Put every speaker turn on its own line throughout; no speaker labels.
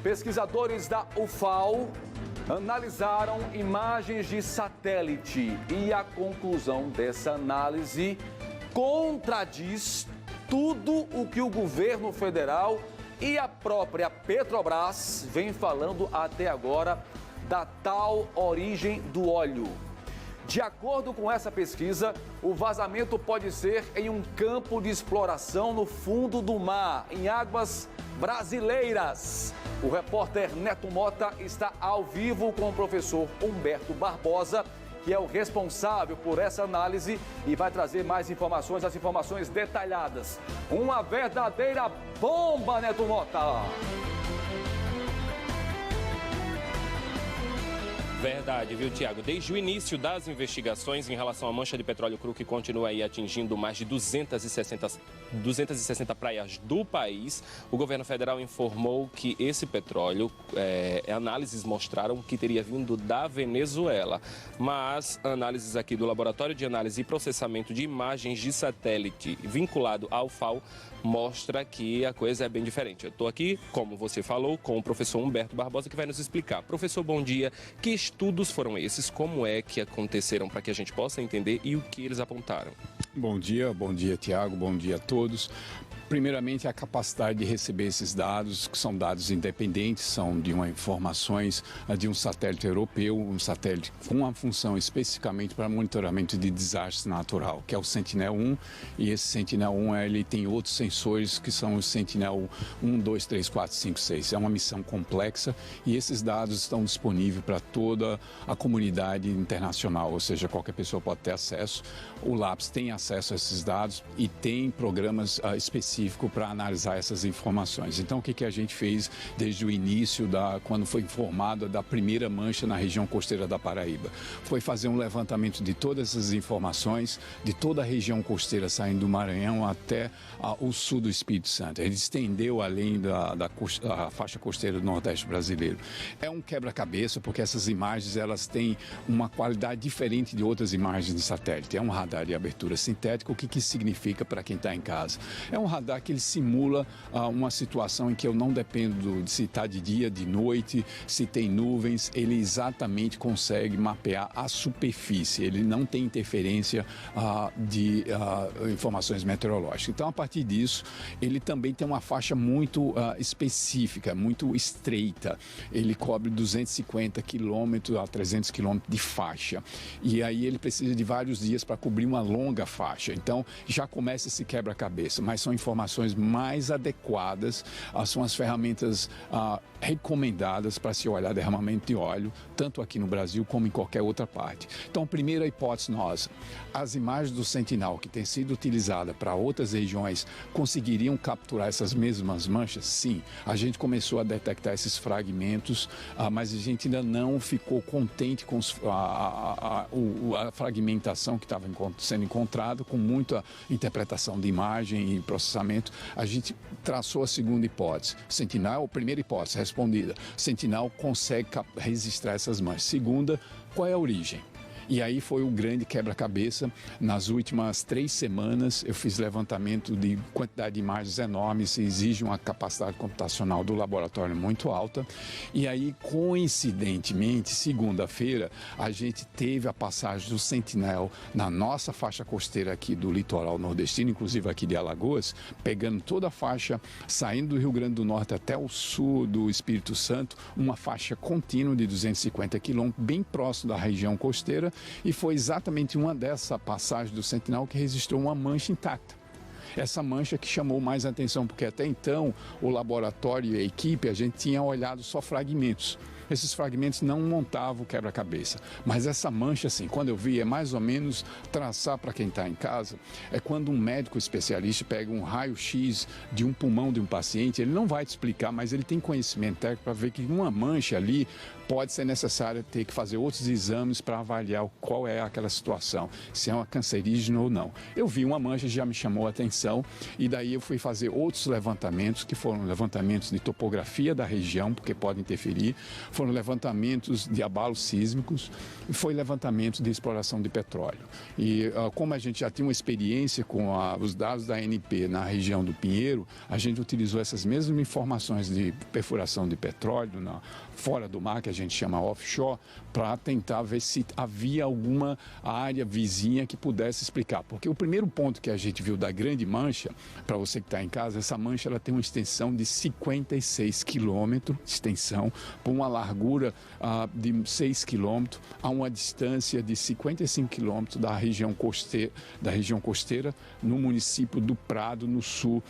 Pesquisadores da UFAL analisaram imagens de satélite e a conclusão dessa análise contradiz tudo o que o governo federal e a própria Petrobras vem falando até agora da tal origem do óleo. De acordo com essa pesquisa, o vazamento pode ser em um campo de exploração no fundo do mar, em águas brasileiras. O repórter Neto Mota está ao vivo com o professor Humberto Barbosa, que é o responsável por essa análise e vai trazer mais informações, as informações detalhadas. Uma verdadeira bomba, Neto Mota!
Verdade, viu, Tiago? Desde o início das investigações em relação à mancha de petróleo cru, que continua aí atingindo mais de 260 praias do país, o governo federal informou que esse petróleo, análises mostraram que teria vindo da Venezuela. Mas análises aqui do Laboratório de Análise e Processamento de Imagens de Satélite vinculado ao FAO mostra que a coisa é bem diferente. Eu estou aqui, como você falou, com o professor Humberto Barbosa, que vai nos explicar. Professor, bom dia. Que estudos foram esses? Como é que aconteceram para que a gente possa entender e o que eles apontaram?
Bom dia, Tiago, bom dia a todos. Primeiramente, a capacidade de receber esses dados, que são dados independentes, são de informações de um satélite europeu, um satélite com uma função especificamente para monitoramento de desastre natural, que é o Sentinel-1, e esse Sentinel-1 ele tem outros sensores que são os Sentinel 1, 2, 3, 4, 5, 6. É uma missão complexa e esses dados estão disponíveis para toda a comunidade internacional, ou seja, qualquer pessoa pode ter acesso. O LAPS tem acesso a esses dados e tem programas específicos para analisar essas informações. Então, o que a gente fez desde o início, quando foi informada da primeira mancha na região costeira da Paraíba? Foi fazer um levantamento de todas essas informações, de toda a região costeira, saindo do Maranhão até o sul do Espírito Santo. Ele estendeu além da faixa costeira do Nordeste brasileiro. É um quebra-cabeça, porque essas imagens elas têm uma qualidade diferente de outras imagens de satélite. É um radar de abertura sintética. O que significa para quem está em casa? É um radar que ele simula uma situação em que eu não dependo de se está de dia, de noite, se tem nuvens, ele exatamente consegue mapear a superfície, ele não tem interferência de informações meteorológicas. Então, a partir disso, ele também tem uma faixa muito específica, muito estreita. Ele cobre 250 quilômetros a 300 quilômetros de faixa. E aí ele precisa de vários dias para cobrir uma longa faixa. Então, já começa esse quebra-cabeça, mas são informações mais adequadas, são as ferramentas recomendadas para se olhar derramamento de óleo, tanto aqui no Brasil como em qualquer outra parte. Então, primeira hipótese nossa, as imagens do Sentinel que têm sido utilizadas para outras regiões conseguiriam capturar essas mesmas manchas? Sim, a gente começou a detectar esses fragmentos, mas a gente ainda não ficou contente com a fragmentação que estava sendo encontrada, com muita interpretação de imagem e processamento. A gente traçou a segunda hipótese. Sentinel, primeira hipótese respondida. Sentinel consegue registrar essas manchas. Segunda, qual é a origem? E aí foi um grande quebra-cabeça. Nas últimas 3 semanas, eu fiz levantamento de quantidade de imagens enormes, exige uma capacidade computacional do laboratório muito alta. E aí, coincidentemente, segunda-feira, a gente teve a passagem do Sentinel na nossa faixa costeira aqui do litoral nordestino, inclusive aqui de Alagoas, pegando toda a faixa, saindo do Rio Grande do Norte até o sul do Espírito Santo, uma faixa contínua de 250 quilômetros, bem próximo da região costeira. E foi exatamente uma dessa passagem do Sentinel que registrou uma mancha intacta. Essa mancha que chamou mais atenção, porque até então o laboratório e a equipe, a gente tinha olhado só fragmentos. Esses fragmentos não montavam o quebra-cabeça. Mas essa mancha, assim, quando eu vi, é mais ou menos traçar para quem está em casa, é quando um médico especialista pega um raio-x de um pulmão de um paciente, ele não vai te explicar, mas ele tem conhecimento técnico para ver que uma mancha ali pode ser necessário ter que fazer outros exames para avaliar qual é aquela situação, se é uma cancerígena ou não. Eu vi uma mancha, já me chamou a atenção, e daí eu fui fazer outros levantamentos, que foram levantamentos de topografia da região, porque pode interferir. foram levantamentos de abalos sísmicos e foi levantamento de exploração de petróleo. E como a gente já tinha uma experiência com os dados da ANP na região do Pinheiro, a gente utilizou essas mesmas informações de perfuração de petróleo fora do mar, que a gente chama offshore, para tentar ver se havia alguma área vizinha que pudesse explicar. Porque o primeiro ponto que a gente viu da grande mancha, para você que está em casa, essa mancha ela tem uma extensão de 56 quilômetros de extensão, por uma largura de 6 quilômetros, a uma distância de 55 quilômetros da região costeira, no município do Prado, no sul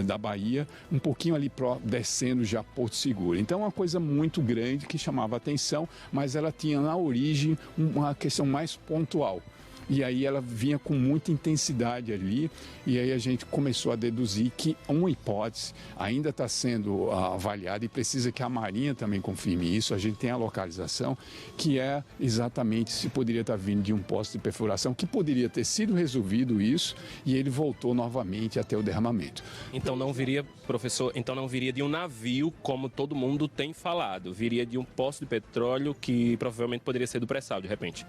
da Bahia, um pouquinho ali descendo já Porto Seguro. Então, uma coisa muito grande que chamava atenção, mas ela tinha na origem uma questão mais pontual. E aí ela vinha com muita intensidade ali, e aí a gente começou a deduzir que uma hipótese ainda está sendo avaliada e precisa que a Marinha também confirme isso. A gente tem a localização, que é exatamente se poderia estar vindo de um posto de perfuração, que poderia ter sido resolvido isso, e ele voltou novamente até o derramamento.
Então não viria, professor, de um navio, como todo mundo tem falado, viria de um posto de petróleo que provavelmente poderia ser do pré-sal, de repente.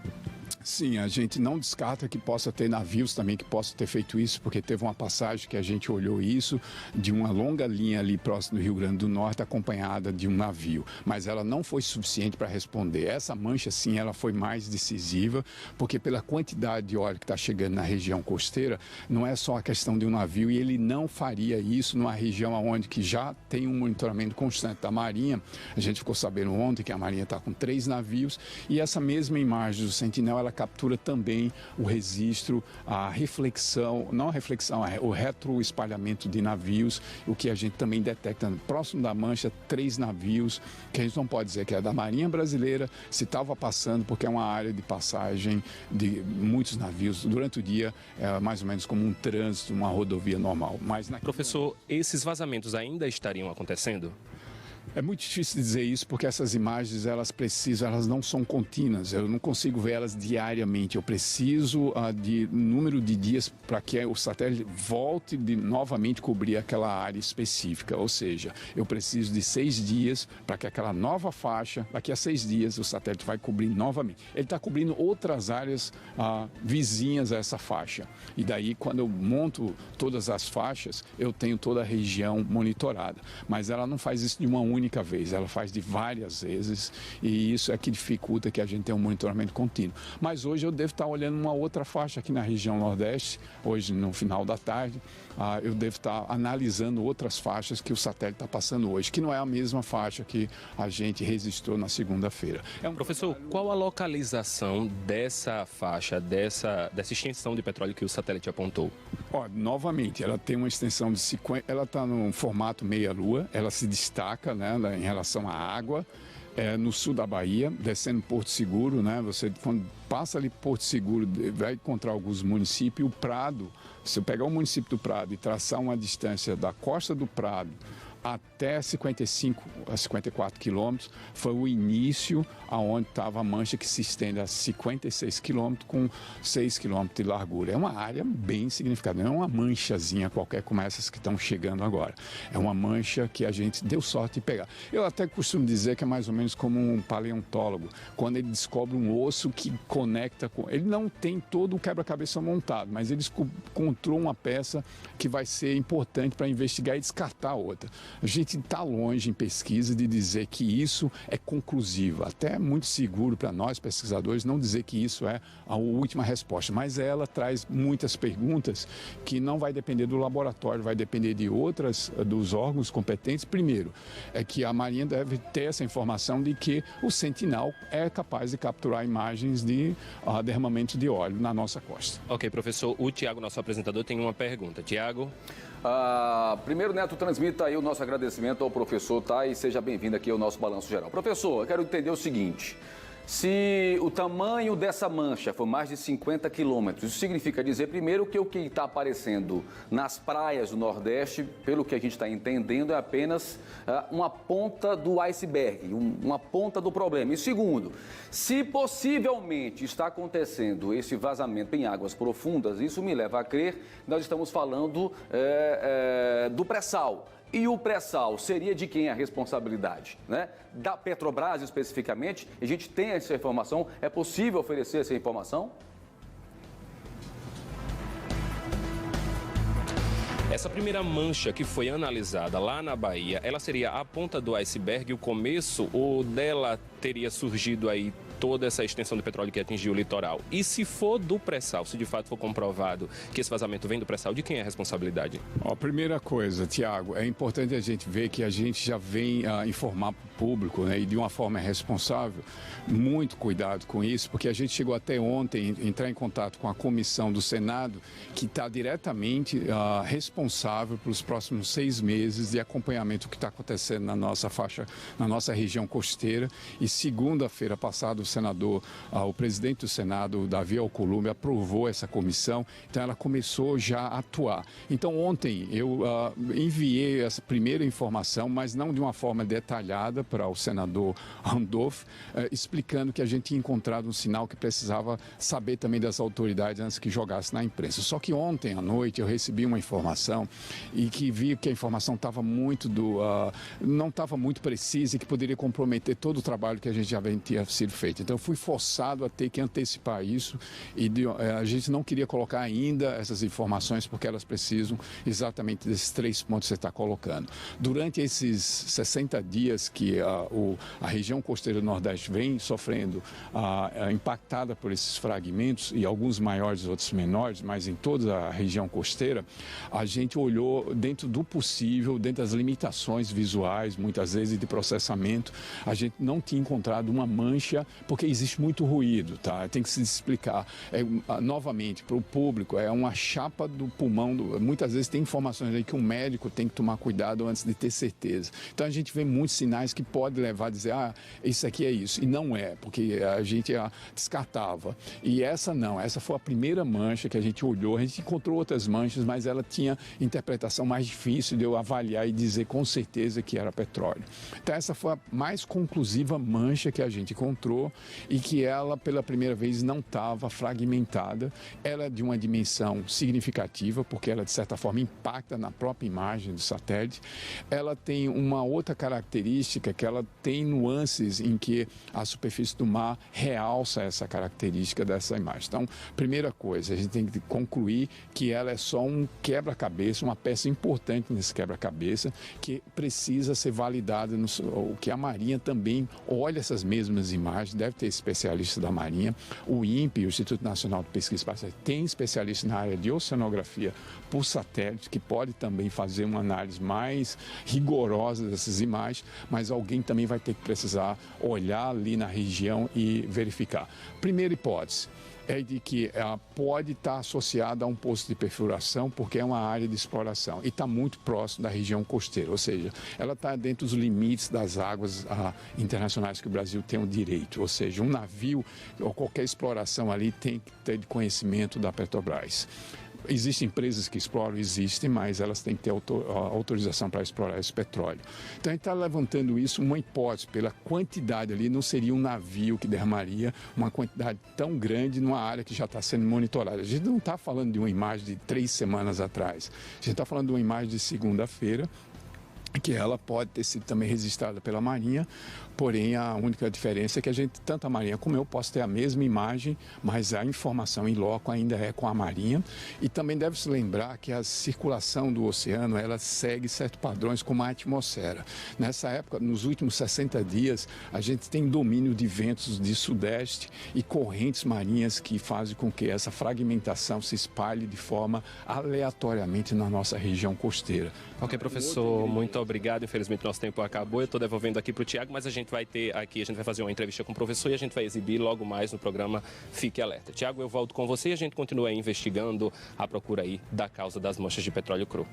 Sim, a gente não descarta que possa ter navios também que possam ter feito isso, porque teve uma passagem que a gente olhou isso, de uma longa linha ali próximo do Rio Grande do Norte, acompanhada de um navio. Mas ela não foi suficiente para responder. Essa mancha, sim, ela foi mais decisiva, porque pela quantidade de óleo que está chegando na região costeira, não é só a questão de um navio, e ele não faria isso numa região onde que já tem um monitoramento constante da Marinha. A gente ficou sabendo ontem que a Marinha está com 3 navios, e essa mesma imagem do Sentinel, ela captura também o registro, a reflexão, não a reflexão, o retroespalhamento de navios, o que a gente também detecta próximo da mancha, 3 navios, que a gente não pode dizer que é da Marinha Brasileira, se estava passando, porque é uma área de passagem de muitos navios durante o dia, mais ou menos como um trânsito, uma rodovia normal. Mas
Professor, esses vazamentos ainda estariam acontecendo?
É muito difícil dizer isso, porque essas imagens, elas não são contínuas, eu não consigo ver elas diariamente, eu preciso de número de dias para que o satélite volte de novamente cobrir aquela área específica, ou seja, eu preciso de 6 dias para que aquela nova faixa, daqui a 6 dias o satélite vai cobrir novamente. Ele está cobrindo outras áreas vizinhas a essa faixa, e daí quando eu monto todas as faixas, eu tenho toda a região monitorada, mas ela não faz isso de uma única vez, ela faz de várias vezes, e isso é que dificulta que a gente tenha um monitoramento contínuo. Mas hoje eu devo estar olhando uma outra faixa aqui na região Nordeste, hoje no final da tarde, eu devo estar analisando outras faixas que o satélite está passando hoje, que não é a mesma faixa que a gente registrou na segunda-feira.
Professor, qual a localização dessa faixa, dessa extensão de petróleo que o satélite apontou?
Novamente, ela tem uma extensão de 50, ela está no formato meia-lua, ela se destaca, né, em relação à água, no sul da Bahia, descendo Porto Seguro, né, você quando passa ali Porto Seguro, vai encontrar alguns municípios, o Prado, se eu pegar o município do Prado e traçar uma distância da costa do Prado até 55 a 54 quilômetros, foi o início aonde estava a mancha, que se estende a 56 quilômetros com 6 quilômetros de largura. É uma área bem significativa, não é uma manchazinha qualquer como essas que estão chegando agora. É uma mancha que a gente deu sorte de pegar. Eu até costumo dizer que é mais ou menos como um paleontólogo, quando ele descobre um osso que conecta com... Ele não tem todo o quebra-cabeça montado, mas ele encontrou uma peça que vai ser importante para investigar e descartar outra. A gente está longe em pesquisa de dizer que isso é conclusivo, até muito seguro para nós pesquisadores não dizer que isso é a última resposta, mas ela traz muitas perguntas que não vai depender do laboratório, vai depender de dos órgãos competentes. Primeiro, é que a Marinha deve ter essa informação de que o Sentinel é capaz de capturar imagens de derramamento de óleo na nossa costa.
Ok, professor, o Tiago, nosso apresentador, tem uma pergunta. Tiago?
Primeiro, Neto, transmita aí o nosso agradecimento ao professor, tá? E seja bem-vindo aqui ao nosso Balanço Geral. Professor, eu quero entender o seguinte: se o tamanho dessa mancha for mais de 50 quilômetros, isso significa dizer, primeiro, que o que está aparecendo nas praias do Nordeste, pelo que a gente está entendendo, é apenas uma ponta do iceberg, uma ponta do problema. E segundo, se possivelmente está acontecendo esse vazamento em águas profundas, isso me leva a crer que nós estamos falando do pré-sal. E o pré-sal, seria de quem a responsabilidade, né? Da Petrobras especificamente? A gente tem essa informação? É possível oferecer essa informação?
Essa primeira mancha que foi analisada lá na Bahia, ela seria a ponta do iceberg, o começo, ou dela teria surgido aí toda essa extensão de petróleo que atingiu o litoral? E se for do pré-sal, se de fato for comprovado que esse vazamento vem do pré-sal, de quem é a responsabilidade?
Primeira coisa, Tiago, é importante a gente ver que a gente já vem informar para o público, né, e de uma forma responsável. Muito cuidado com isso, porque a gente chegou até ontem a entrar em contato com a comissão do Senado, que está diretamente responsável pelos próximos 6 meses de acompanhamento do que está acontecendo na nossa faixa, na nossa região costeira. E segunda-feira passada, o presidente do Senado, Davi Alcolumbre, aprovou essa comissão, então ela começou já a atuar. Então ontem eu enviei essa primeira informação, mas não de uma forma detalhada, para o senador Randolph, explicando que a gente tinha encontrado um sinal que precisava saber também das autoridades antes que jogasse na imprensa. Só que ontem à noite eu recebi uma informação e que vi que a informação estava não estava muito precisa e que poderia comprometer todo o trabalho que a gente já tinha sido feito. Então eu fui forçado a ter que antecipar isso e a gente não queria colocar ainda essas informações porque elas precisam exatamente desses 3 pontos que você está colocando. Durante esses 60 dias que a região costeira do Nordeste vem sofrendo, impactada por esses fragmentos, e alguns maiores, outros menores, mas em toda a região costeira, a gente olhou dentro do possível, dentro das limitações visuais, muitas vezes de processamento, a gente não tinha encontrado uma mancha, porque existe muito ruído, tá? Tem que se explicar. Novamente, para o público, é uma chapa do pulmão, muitas vezes tem informações aí que um médico tem que tomar cuidado antes de ter certeza. Então a gente vê muitos sinais que pode levar a dizer, isso aqui é isso, e não é, porque a gente descartava. E essa foi a primeira mancha que a gente olhou, a gente encontrou outras manchas, mas ela tinha interpretação mais difícil de eu avaliar e dizer com certeza que era petróleo. Então essa foi a mais conclusiva mancha que a gente encontrou e que ela, pela primeira vez, não estava fragmentada. Ela é de uma dimensão significativa, porque ela, de certa forma, impacta na própria imagem do satélite. Ela tem uma outra característica, que ela tem nuances em que a superfície do mar realça essa característica dessa imagem. Então, primeira coisa, a gente tem que concluir que ela é só um quebra-cabeça, uma peça importante nesse quebra-cabeça, que precisa ser validada, que a Marinha também olha essas mesmas imagens, deve ter especialistas da Marinha. O INPE, o Instituto Nacional de Pesquisa Espacial, tem especialistas na área de oceanografia por satélite, que pode também fazer uma análise mais rigorosa dessas imagens, mas alguém também vai ter que precisar olhar ali na região e verificar. Primeira hipótese é de que ela pode estar associada a um poço de perfuração, porque é uma área de exploração e está muito próximo da região costeira, ou seja, ela está dentro dos limites das águas internacionais que o Brasil tem o direito, ou seja, um navio ou qualquer exploração ali tem que ter de conhecimento da Petrobras. Existem empresas que exploram, existem, mas elas têm que ter autorização para explorar esse petróleo. Então, a gente está levantando isso, uma hipótese, pela quantidade ali, não seria um navio que derramaria uma quantidade tão grande numa área que já está sendo monitorada. A gente não está falando de uma imagem de 3 semanas atrás, a gente está falando de uma imagem de segunda-feira, que ela pode ter sido também registrada pela Marinha, porém a única diferença é que tanto a Marinha como eu, posso ter a mesma imagem, mas a informação em loco ainda é com a Marinha. E também deve-se lembrar que a circulação do oceano, ela segue certos padrões como a atmosfera. Nessa época, nos últimos 60 dias, a gente tem domínio de ventos de sudeste e correntes marinhas que fazem com que essa fragmentação se espalhe de forma aleatoriamente na nossa região costeira.
Ok, professor, muito obrigado. Infelizmente, nosso tempo acabou. Eu estou devolvendo aqui para o Tiago, mas a gente vai fazer uma entrevista com o professor e a gente vai exibir logo mais no programa Fique Alerta. Tiago, eu volto com você e a gente continua aí investigando a procura aí da causa das manchas de petróleo cru.